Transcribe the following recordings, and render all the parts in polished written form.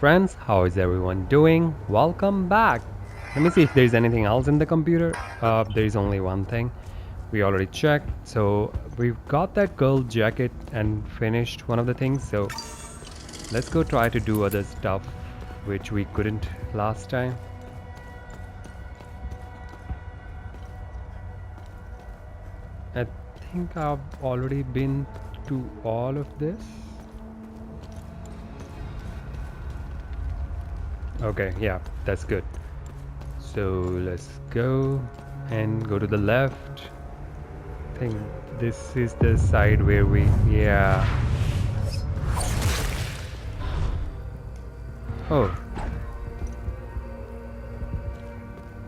Friends, how is everyone doing? Welcome back. Let me see if there's anything else in the computer. There is only one thing. We already checked. So we've got that gold jacket and finished one of the things. So let's go try to do other stuff which we couldn't last time. I think I've already been to all of this. Okay, yeah, that's good. So let's go and go to the left. I think this is the side where we, yeah. Oh.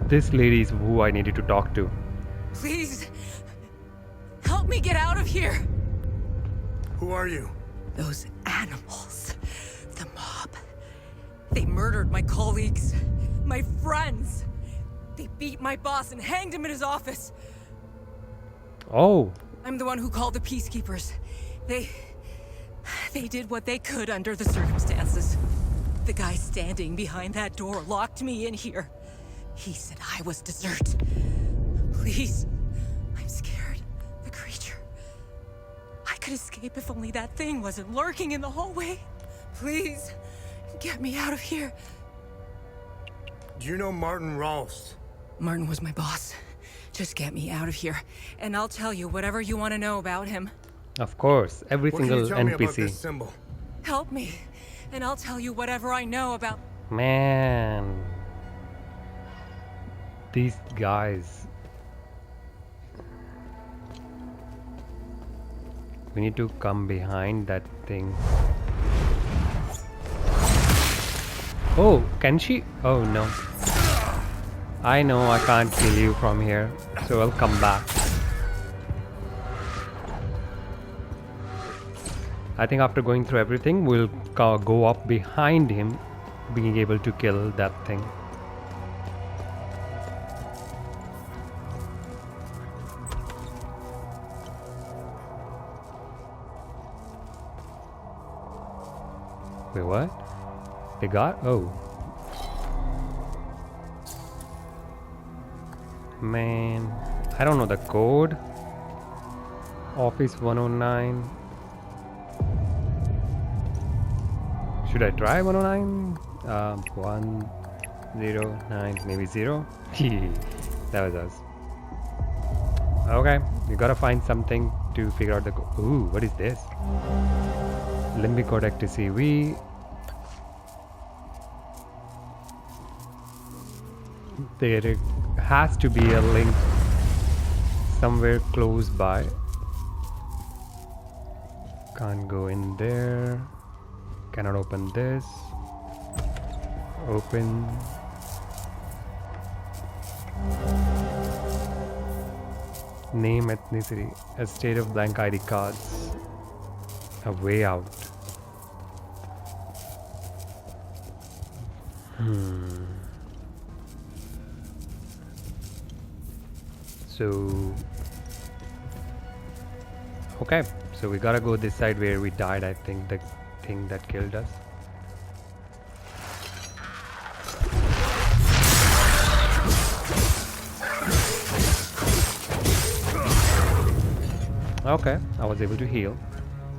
This lady is who I needed to talk to. Please, help me get out of here. Who are you? Those animals, the mob. They murdered my colleagues, my friends. They beat my boss and hanged him in his office. Oh. I'm the one who called the peacekeepers. They did what they could under the circumstances. The guy standing behind that door locked me in here. He said I was dessert. Please, I'm scared. The creature. I could escape if only that thing wasn't lurking in the hallway. Please, get me out of here. Do you know Martin Rolst? Martin was my boss. Just get me out of here, and I'll tell you whatever you want to know about him. Of course, every What can single you tell me about NPC. this symbol? Help me, and I'll tell you whatever I know about... Man. These guys. We need to come behind that thing. Oh, can she? Oh no. I know I can't kill you from here, so I'll come back. I think after going through everything, we'll go up behind him, being able to kill that thing. Wait, what? They got? Oh. Man, I don't know the code. Office 109. Should I try 109? 109, maybe 0? That was us. Okay, we gotta find something to figure out the code. Ooh, what is this? Limbic codec to CV. There has to be a link somewhere close by. Can't go in there. Cannot open this. Open. Name, ethnicity, a state of blank ID cards. A way out. So, okay, so we gotta go this side where we died. I think the thing that killed us. Okay, I was able to heal.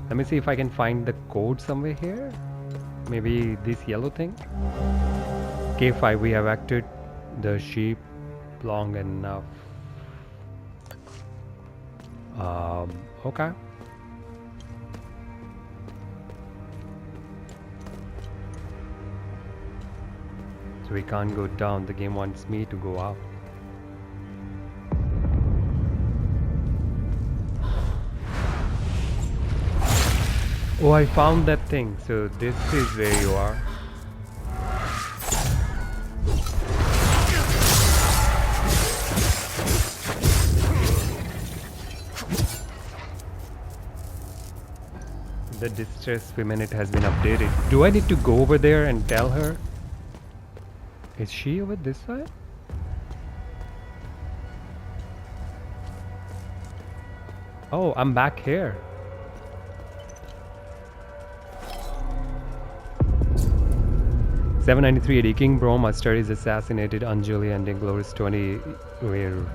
Let me see if I can find the code somewhere here. Maybe this yellow thing. K5, we have acted the sheep long enough. Okay. So we can't go down. The game wants me to go up. Oh, I found that thing. So this is where you are. The distress women, it has been updated. Do I need to go over there and tell her? Is she over this side? Oh, I'm back here. 793 AD, King Bro Mustard is assassinated, Anjali and Inglourious 20 reign.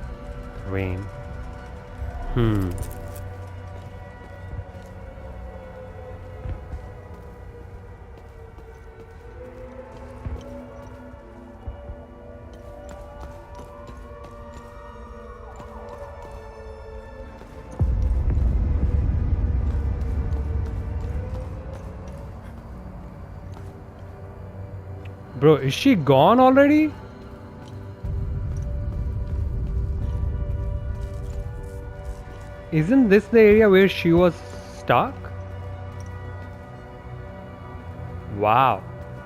Bro, is she gone already? Isn't this the area where she was stuck? Wow,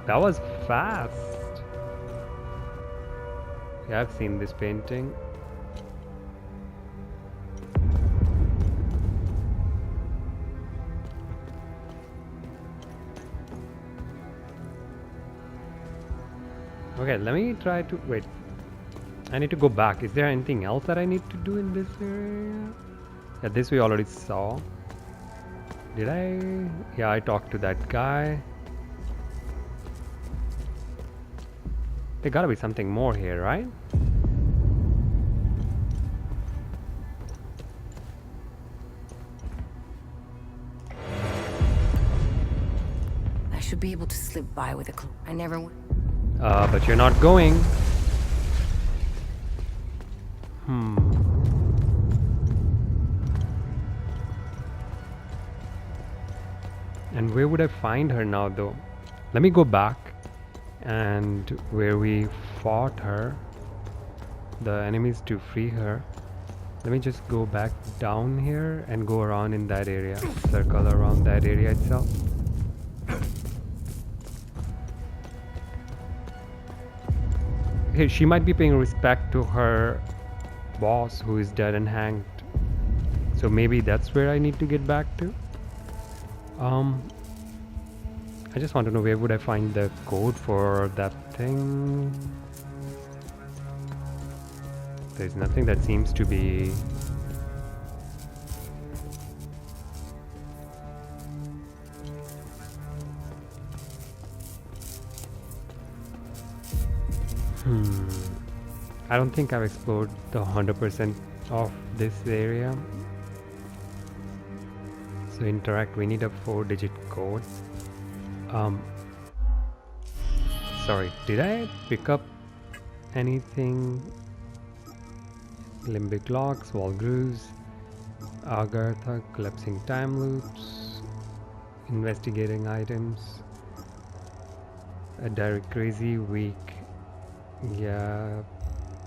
that was fast. Yeah, I've seen this painting. Okay, let me try to wait. I need to go back. Is there anything else that I need to do in this area? Yeah, this we already saw. Did I? Yeah, I talked to that guy. There gotta be something more here, right? I should be able to slip by with a clue. I never went. But you're not going. And where would I find her now, though? Let me go back and where we fought her, the enemies, to free her. Let me just go back down here and go around in that area, circle around that area itself. Hey, she might be paying respect to her boss who is dead and hanged. So maybe that's where I need to get back to. I just want to know where would I find the code for that thing. There's nothing that seems to be. I don't think I've explored the 100% of this area. So interact, we need a 4-digit code. Sorry, did I pick up anything? Limbic locks, wall grooves, Agathe, collapsing time loops, investigating items, a direct crazy weak. Yeah,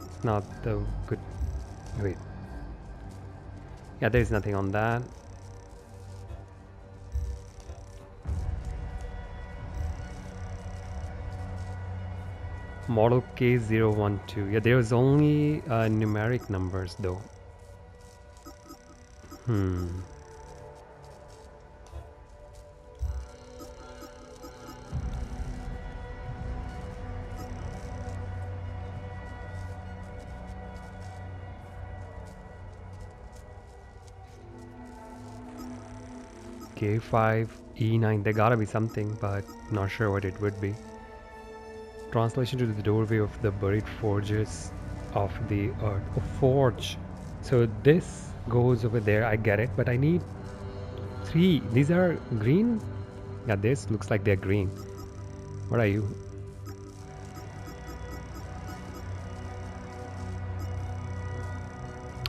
it's not the good. Wait. Yeah, there's nothing on that. Model K012. Yeah, there's only numeric numbers though. K5, E9, there gotta be something, but not sure what it would be. Translation to the doorway of the buried forges of the earth. Oh, forge. So this goes over there, I get it, but I need 3. These are green? Yeah, this looks like they're green. What are you?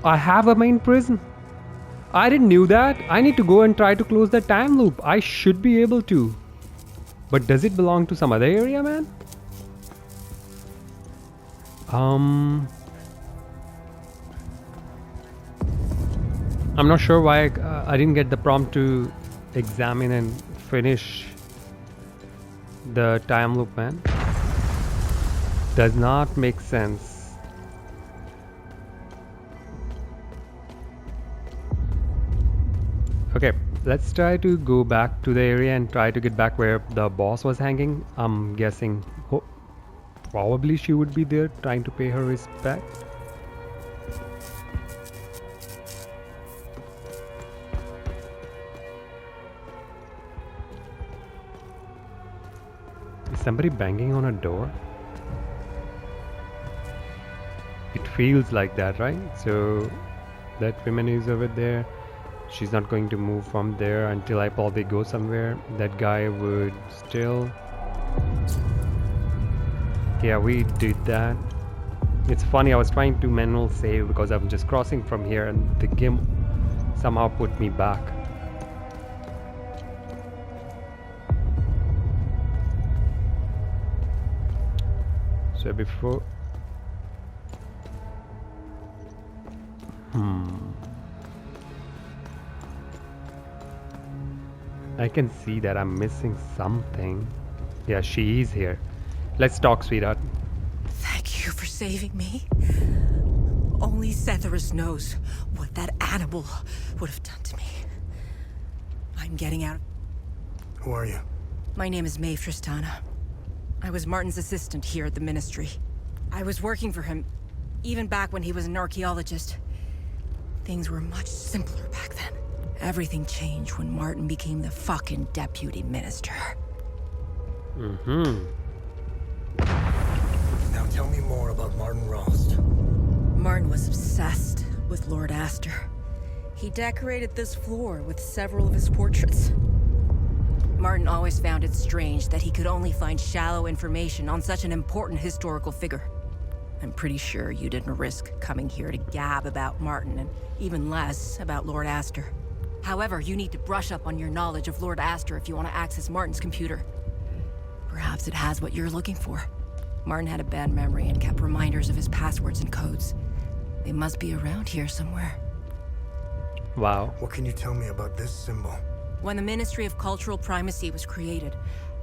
I have a main prison. I didn't knew that. I need to go and try to close the time loop. I should be able to. But does it belong to some other area, man? I'm not sure why I didn't get the prompt to examine and finish the time loop, man. Does not make sense. Okay, let's try to go back to the area and try to get back where the boss was hanging. I'm guessing probably she would be there trying to pay her respect. somebody banging on a door? It feels like that, right? So that woman is over there. She's not going to move from there until I probably go somewhere. That guy would still... Yeah, we did that. It's funny, I was trying to manual save because I'm just crossing from here and the game somehow put me back. So before... I can see that I'm missing something. Yeah, she is here. Let's talk, sweetheart. Thank you for saving me. Only Setharus knows what that animal would have done to me. I'm getting out. Who are you? My name is Maeve Tristana. I was Martin's assistant here at the Ministry. I was working for him, even back when he was an archaeologist. Things were much simpler back then. Everything changed when Martin became the fucking deputy minister. Now tell me more about Martin Rost. Martin was obsessed with Lord Astor. He decorated this floor with several of his portraits. Martin always found it strange that he could only find shallow information on such an important historical figure. I'm pretty sure you didn't risk coming here to gab about Martin, and even less about Lord Astor. However, you need to brush up on your knowledge of Lord Astor if you want to access Martin's computer. Perhaps it has what you're looking for. Martin had a bad memory and kept reminders of his passwords and codes. They must be around here somewhere. Wow. What can you tell me about this symbol? When the Ministry of Cultural Primacy was created,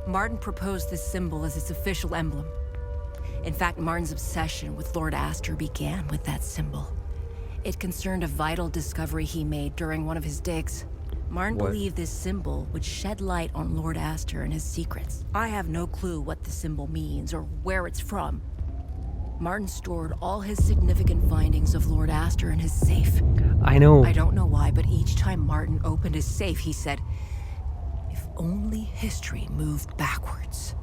Martin proposed this symbol as its official emblem. In fact, Martin's obsession with Lord Astor began with that symbol. It concerned a vital discovery he made during one of his digs. Martin believed this symbol would shed light on Lord Astor and his secrets. I have no clue what the symbol means or where it's from. Martin stored all his significant findings of Lord Astor in his safe. I know. I don't know why, but each time Martin opened his safe, he said, "If only history moved backwards."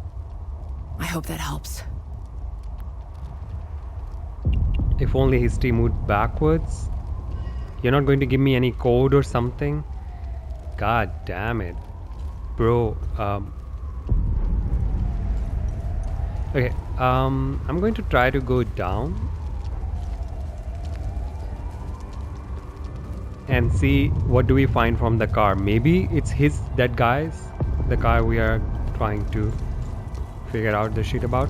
I hope that helps. If only history moved backwards. You're not going to give me any code or something? God damn it. Bro, okay, I'm going to try to go down and see what do we find from the car. Maybe it's that guy's, the car we are trying to figure out the shit about.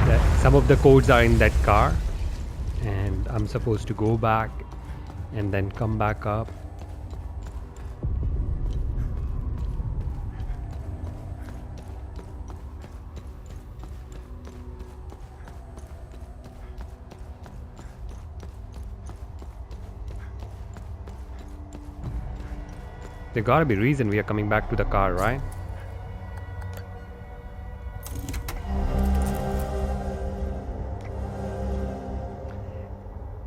That some of the codes are in that car, and I'm supposed to go back and then come back up. There gotta be a reason we are coming back to the car, right?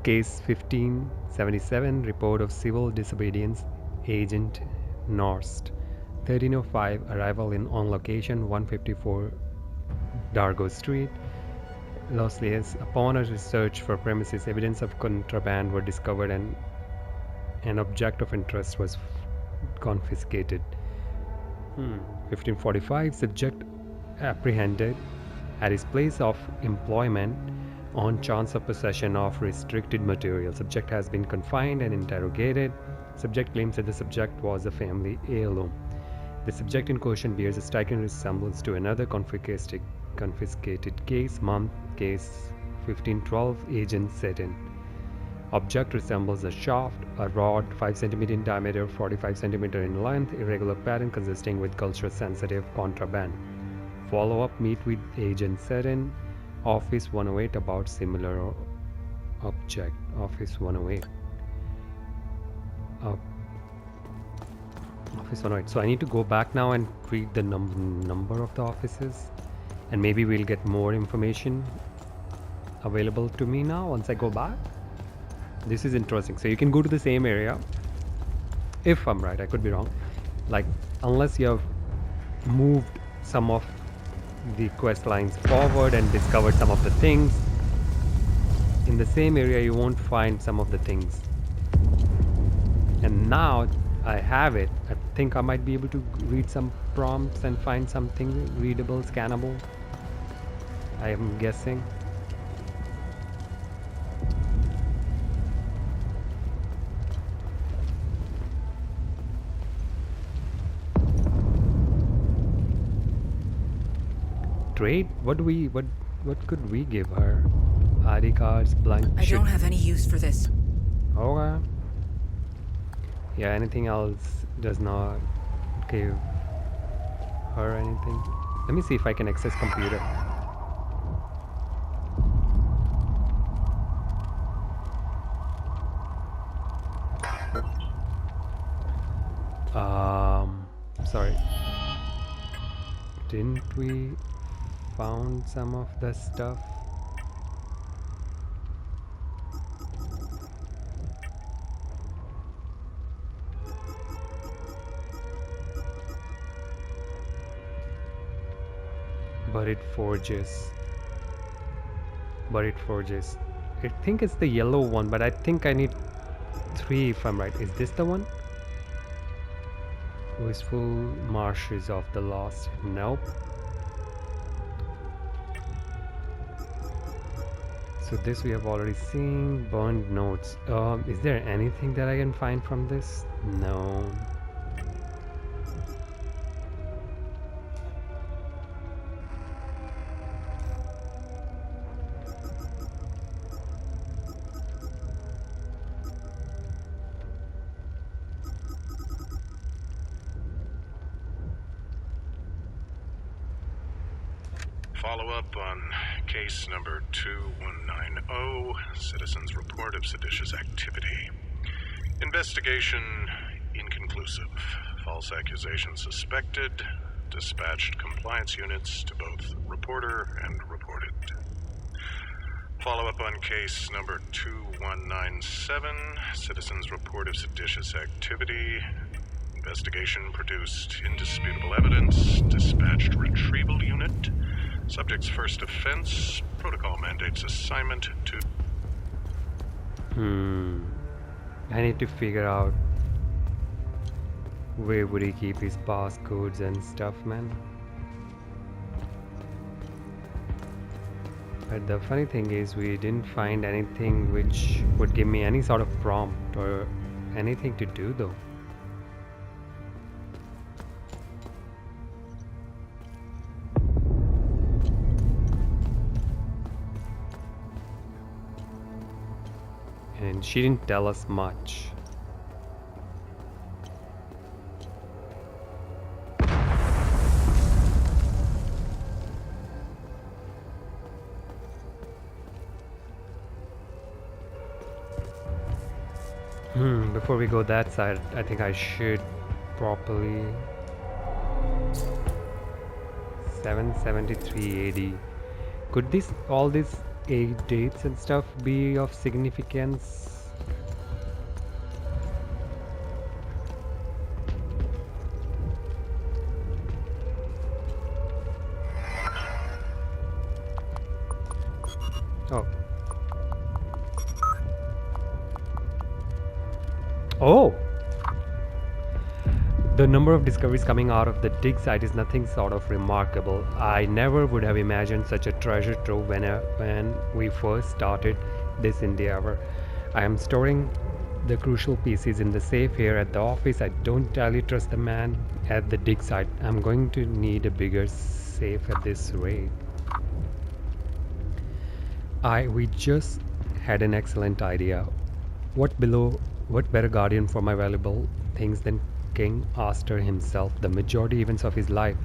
Case 1577, report of civil disobedience, Agent Norst. 1305, arrival on location 154 Dargo Street, Los Leas. Upon a research for premises, evidence of contraband were discovered and an object of interest was confiscated. 1545, subject apprehended at his place of employment on chance of possession of restricted material. Subject has been confined and interrogated. Subject claims that the subject was a family heirloom. The subject in question bears a striking resemblance to another confiscated case, month case 1512, agent Seton. Object resembles a shaft, a rod 5 cm in diameter, 45 cm in length, irregular pattern consisting with culture sensitive contraband. Follow up, meet with agent Seton, office 108 about similar object. Office 108. Office 108. So I need to go back now and read the number of the offices, and maybe we'll get more information available to me now once I go back. This is interesting. So you can go to the same area, if I'm right, I could be wrong, like unless you have moved some of the quest lines forward and discovered some of the things. In the same area you won't find some of the things. And now I have it. I think I might be able to read some prompts and find something readable, scannable. I am guessing. Trade? What could we give her? ID cards, blank. I don't have any use for this. Okay. Yeah, anything else does not give her anything. Let me see if I can access computer. Sorry. Didn't we found some of the stuff? But it forges. I think it's the yellow one, but I think I need 3 if I'm right. Is this the one? Wistful Marshes of the Lost. Nope. So this we have already seen. Burned notes. Is there anything that I can find from this? No. Follow-up on case number 2190, citizen's report of seditious activity. Investigation inconclusive. False accusation suspected. Dispatched compliance units to both reporter and reported. Follow-up on case number 2197, citizen's report of seditious activity. Investigation produced indisputable evidence. Dispatched retrieval unit. Subject's first offense. Protocol mandates assignment to... I need to figure out where would he keep his passcodes and stuff, man. But the funny thing is we didn't find anything which would give me any sort of prompt or anything to do though. And she didn't tell us much. Before we go that side, I think I should properly... 773 AD. Could this, all these dates and stuff be of significance? Oh! The number of discoveries coming out of the dig site is nothing sort of remarkable. I never would have imagined such a treasure trove when we first started this endeavor. I am storing the crucial pieces in the safe here at the office. I don't entirely trust the man at the dig site. I'm going to need a bigger safe at this rate. We just had an excellent idea. What better guardian for my valuable things than King Astor himself? The majority events of his life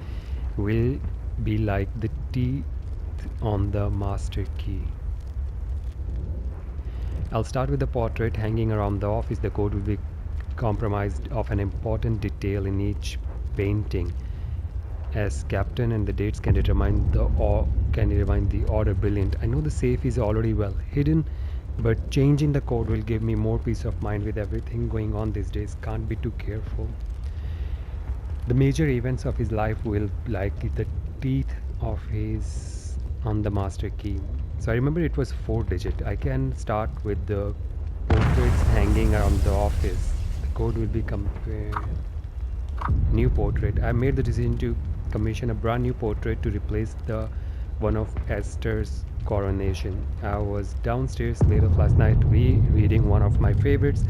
will be like the teeth on the master key. I'll start with the portrait hanging around the office. The code will be compromised of an important detail in each painting. As captain and the dates can determine the order. Brilliant. I know the safe is already well hidden, but changing the code will give me more peace of mind with everything going on these days. Can't be too careful. The major events of his life will like the teeth of his on the master key. So I remember it was 4-digit. I can start with the portraits hanging around the office. The code will be compared. New portrait. I made the decision to commission a brand new portrait to replace the one of Esther's coronation. I was downstairs late of last night rereading one of my favorites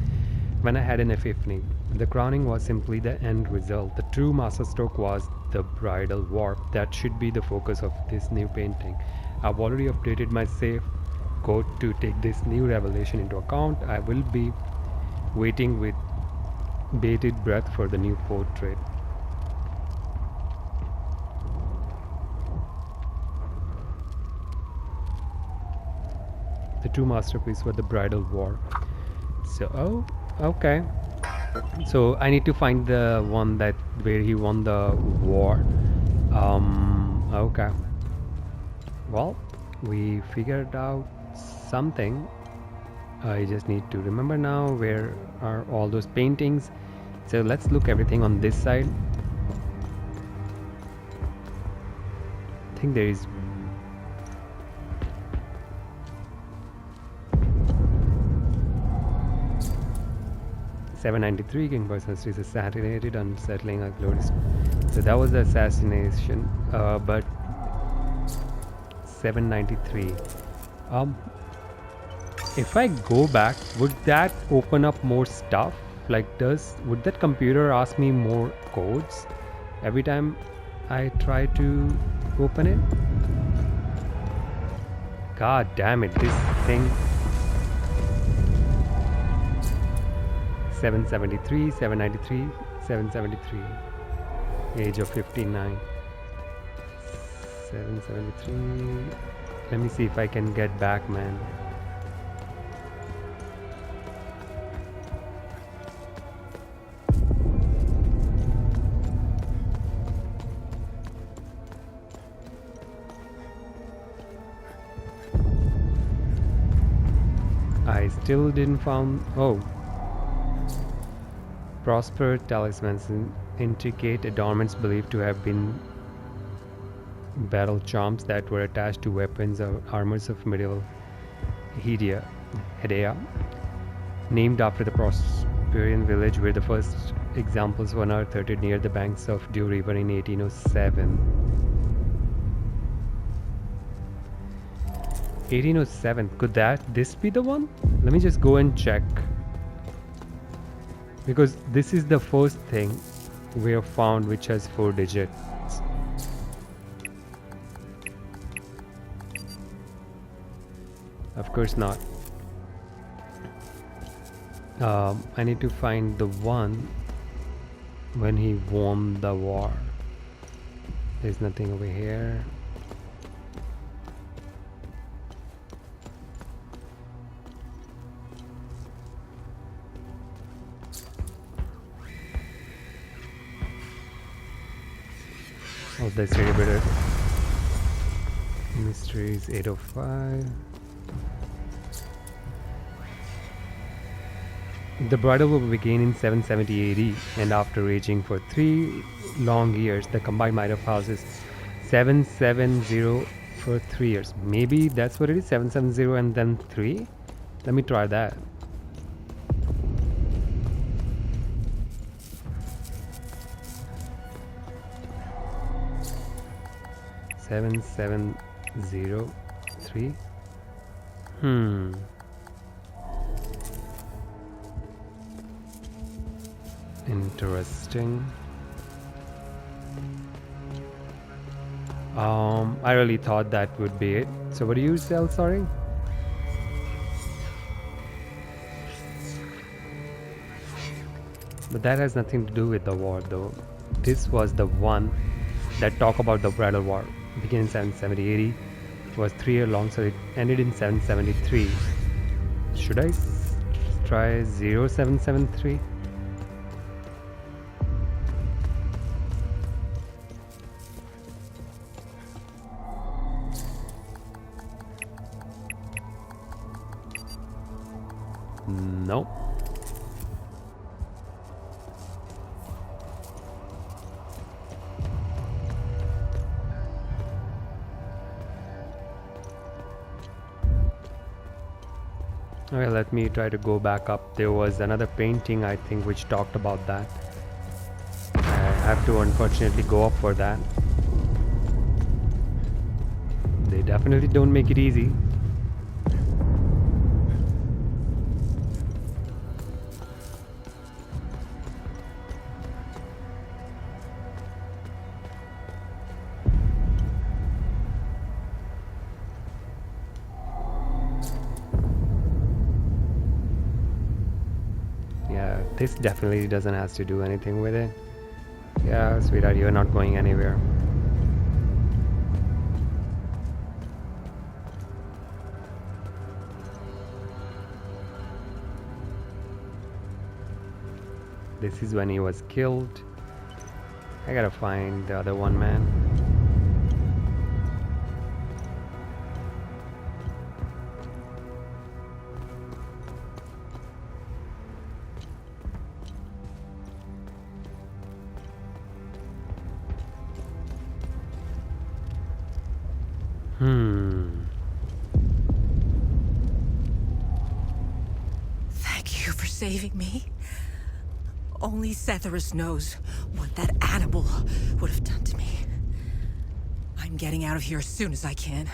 when I had an epiphany. The crowning was simply the end result. The true masterstroke was the bridal warp. That should be the focus of this new painting. I've already updated my save code to take this new revelation into account. I will be waiting with bated breath for the new portrait. The true masterpiece was the bridal war. So, oh, okay. So I need to find the one that where he won the war. Okay. Well, we figured out something. I just need to remember now where are all those paintings. So let's look everything on this side. I think there is 793 King Personus is assassinated, unsettling a glorious. So that was the assassination, but 793. If I go back, would that open up more stuff? Like, would that computer ask me more codes every time I try to open it? God damn it, this thing. 773, 793, 773. Age of 59. 773. Let me see if I can get back, man. I still didn't found. Oh. Prosper talismans, intricate adornments believed to have been battle charms that were attached to weapons or armors of medieval Hedea, named after the Prosperian village where the first examples were unearthed near the banks of Dew River in 1807. 1807, could this be the one? Let me just go and check. Because this is the first thing we have found which has 4 digits. Of course not. I need to find the one when he won the war. There's nothing over here. Oh, that's really better. Mysteries 805. The bridal war began in 770 AD, and after raging for 3 long years, the combined might of houses 770 for 3 years. Maybe that's what it is, 770 and then 3. Let me try that. Seven 703. Interesting. I really thought that would be it. So what do you sell, sorry? But that has nothing to do with the war though. This was the one that talk about the bridal war. Began in 770 AD, was 3 years long, so it ended in 773. Should I try 0773? No. Okay, let me try to go back up. There was another painting, I think, which talked about that. I have to unfortunately go up for that. They definitely don't make it easy. Yeah, this definitely doesn't have to do anything with it. Yeah, sweetheart, you're not going anywhere. This is when he was killed. I gotta find the other one, man. Thank you for saving me. Only Setherus knows what that animal would have done to me. I'm getting out of here as soon as I can.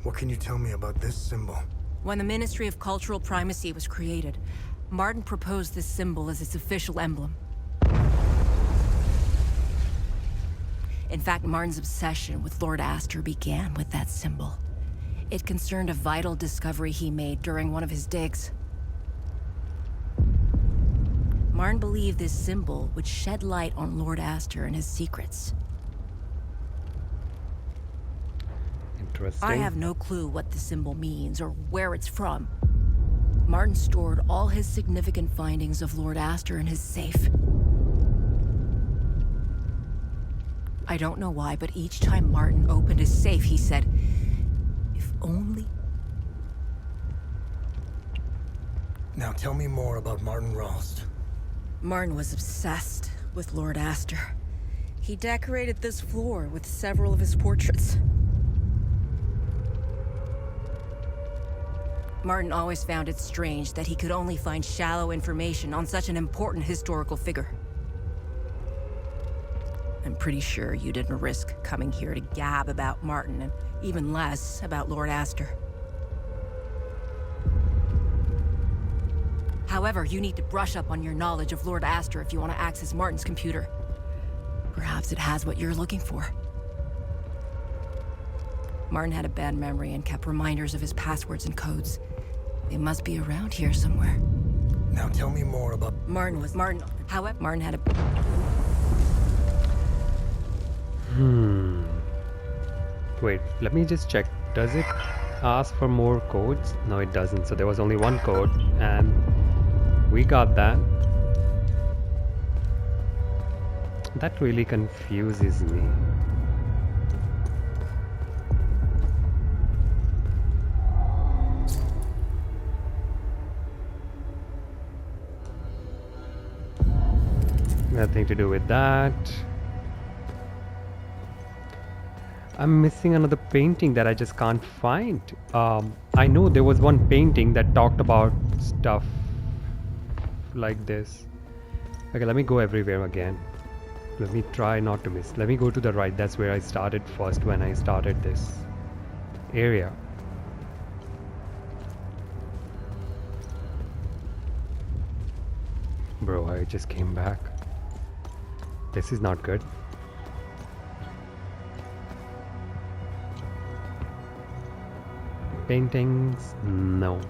What can you tell me about this symbol? When the Ministry of Cultural Primacy was created, Martin proposed this symbol as its official emblem. In fact, Martin's obsession with Lord Astor began with that symbol. It concerned a vital discovery he made during one of his digs. Martin believed this symbol would shed light on Lord Astor and his secrets. Interesting. I have no clue what the symbol means or where it's from. Martin stored all his significant findings of Lord Astor in his safe. I don't know why, but each time Martin opened his safe, he said, "If only..." Now tell me more about Martin Rost. Martin was obsessed with Lord Astor. He decorated this floor with several of his portraits. Martin always found it strange that he could only find shallow information on such an important historical figure. I'm pretty sure you didn't risk coming here to gab about Martin, and even less about Lord Astor. However, you need to brush up on your knowledge of Lord Astor if you want to access Martin's computer. Perhaps it has what you're looking for. Martin had a bad memory and kept reminders of his passwords and codes. They must be around here somewhere. Now tell me more about... Martin. However, Martin had a... Wait, let me just check. Does it ask for more codes? No, it doesn't. So there was only one code, and we got that. That really confuses me. Nothing to do with that. I'm missing another painting that I just can't find. I know there was one painting that talked about stuff like this. Okay, let me go everywhere again. Let me try not to miss. Let me go to the right. That's where I started first when I started this area. Bro, I just came back. This is not good. Paintings? No.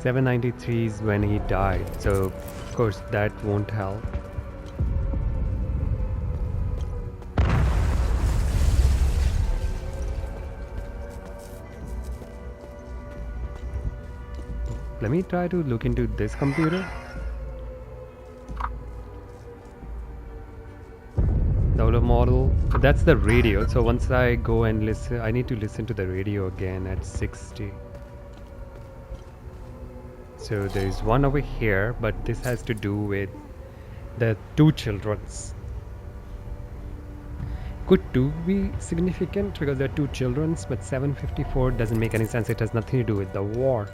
$793 is when he died, so of course that won't help. Let me try to look into this computer. Download model. So that's the radio. So once I go and listen, I need to listen to the radio again at 60. So there is one over here, but this has to do with the two children's. Could 2 be significant because there are two children's, but 754 doesn't make any sense. It has nothing to do with the war.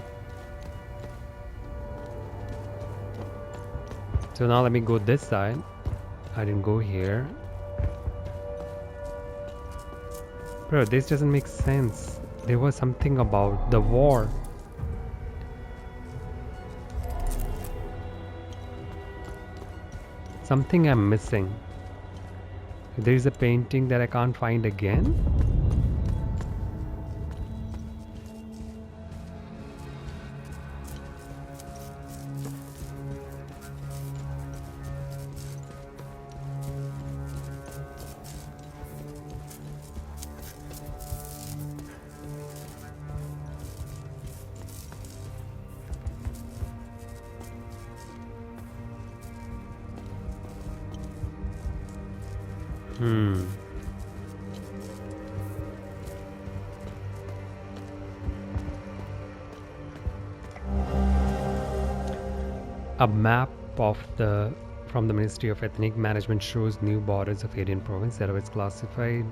So now let me go this side. I didn't go here. Bro, this doesn't make sense. There was something about the war. Something I'm missing. There is a painting that I can't find again. A map of from the Ministry of Ethnic Management shows new borders of Indian province that was classified.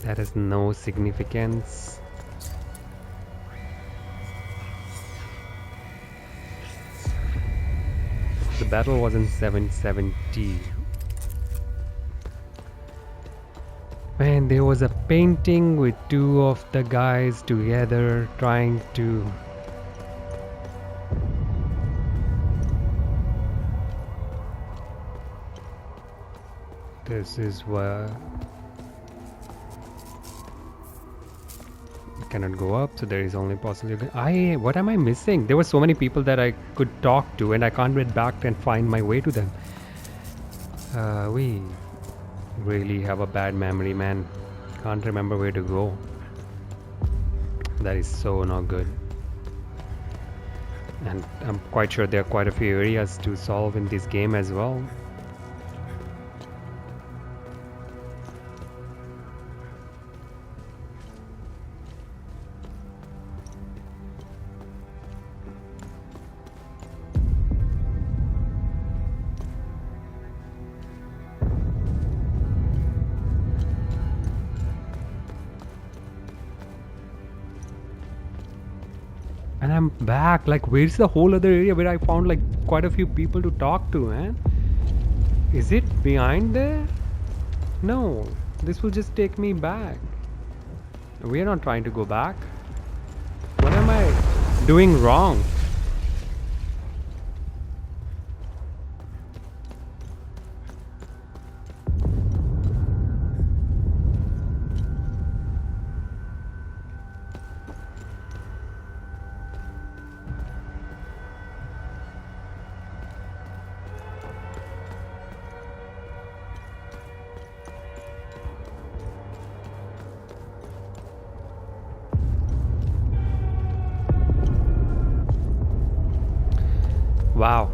That has no significance. The battle was in 770. Man, there was a painting with two of the guys together trying to... This is where... Cannot go up, so there is only possibility. What am I missing? There were so many people that I could talk to, and I can't get back and find my way to them. We really have a bad memory, man. Can't remember where to go. That is so not good. And I'm quite sure there are quite a few areas to solve in this game as well. And I'm back. Like, where's the whole other area where I found like quite a few people to talk to, man? Is it behind there? No, this will just take me back. We are not trying to go back. What am I doing wrong? Wow.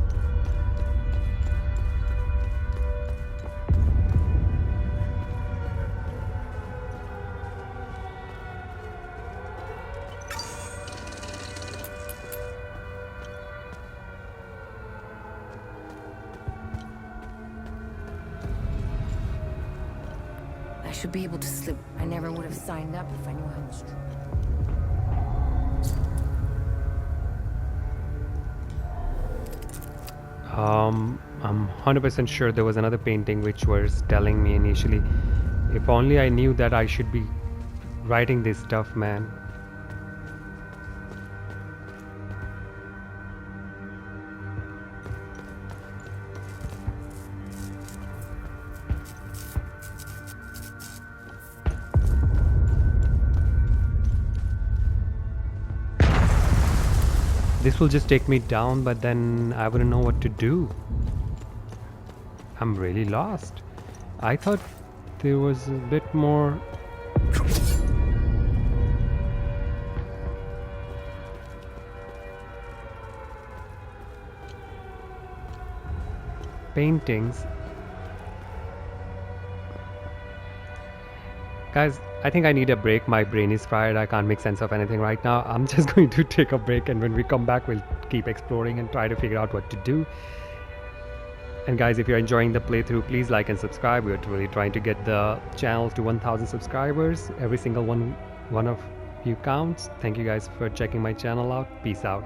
I should be able to slip. I never would have signed up if I knew how much. I'm 100% sure there was another painting which was telling me initially. If only I knew that I should be writing this stuff, man. This will just take me down, but then I wouldn't know what to do. I'm really lost. I thought there was a bit more. Paintings. Guys, I think I need a break. My brain is fried. I can't make sense of anything right now. I'm just going to take a break, and when we come back, we'll keep exploring and try to figure out what to do. And guys, if you're enjoying the playthrough, please like and subscribe. We're really trying to get the channel to 1,000 subscribers. Every single one of you counts. Thank you guys for checking my channel out. Peace out.